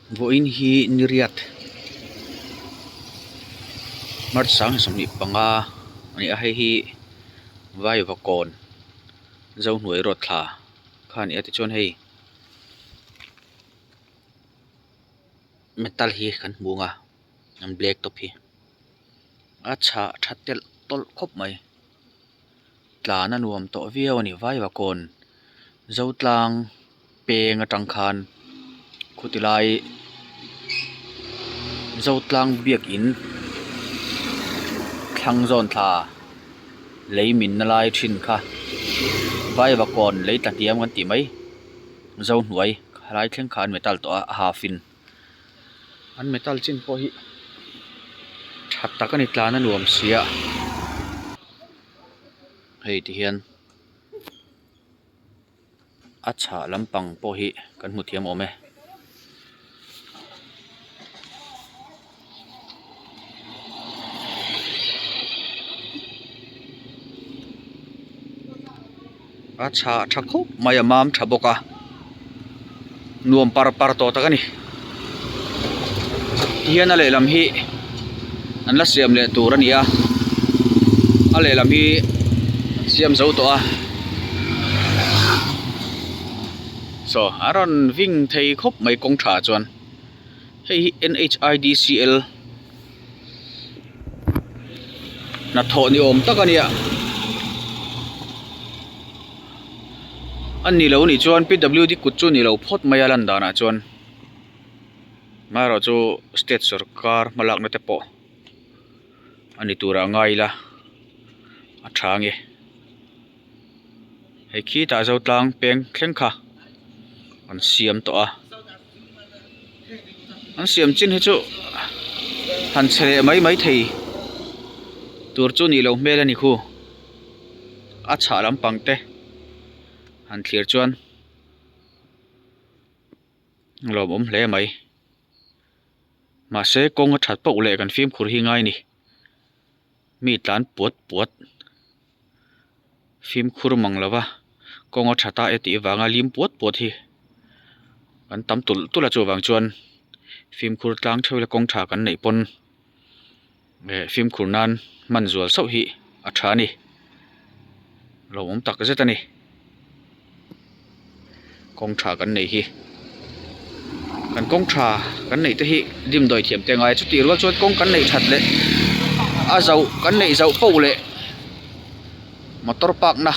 voin hi niriat mar sang somni panga ani a hi vai vakon zo hnuai ro thla khan ati chon hei metal hi kan bunga an black top hi acha thattel tol khop mai tlan a nuam to viau ani vai vakon zo tlang peng atang khan khutilai zo tlang biak in thlang zon thla leimin na lai thin kha vai vakon lei ta tiam kan ti mai zo hnuai khalai thleng khan metal to a halfin an metal chin po hi that takani tlana nuam sia hei ti hian acha lampang po hi kan hmu thiam ome acha thakho maya mam thaboka nuam par to takani hian ale lam hi an la siam le tur ania ale lam hi siam zo to a so aron ving thei khop mai kong tha chuan hei NHIDCL na tho ni om takania an ni lo ni chuan PWD kut chu ni lo phot mai alan dana chuan maro chu state sarkar malak na te po ani tura ngaila athange hei khi ta zo tlang peng thleng kha an siam to a an siam chin hi chu han chhe mai thei tur chu ni lo mel ani khu a cha lam pangte han thlir chuan lom om hle mai ma se kong a that pau le kan phim khur hi ngai ni mi tlan puat phim khur manglawa kong a thata eti wanga lim puat hi kan tam tula chu wang chuan phim khur tlang thewle kong tha kan nei pon phim khur nan man zual so hi a tha ni lom om tak zetani kong tha kan nei hi kan kong tha kan nei te hi dim doi thiam te ngai chu ti ro chuan kong kan nei that le a zau kan nei zau pau le motor park na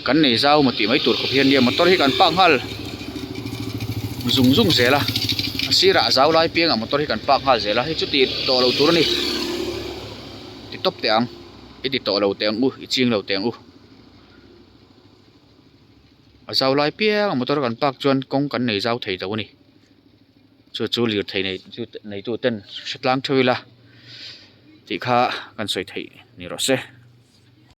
kan nei zau mati mai tur khop hian ni motor hi kan park hal zung zela asira zau lai pianga motor hi kan park hal zela hi chu ti to lo tur ni ti top te ang ti to lo te ang i ching lo te ang zau lai piang motor kan park chuan kong kan nei zau thei do ni chu lir thei nei tu ten shatlang thewila ti kha kan soi thei ni ro se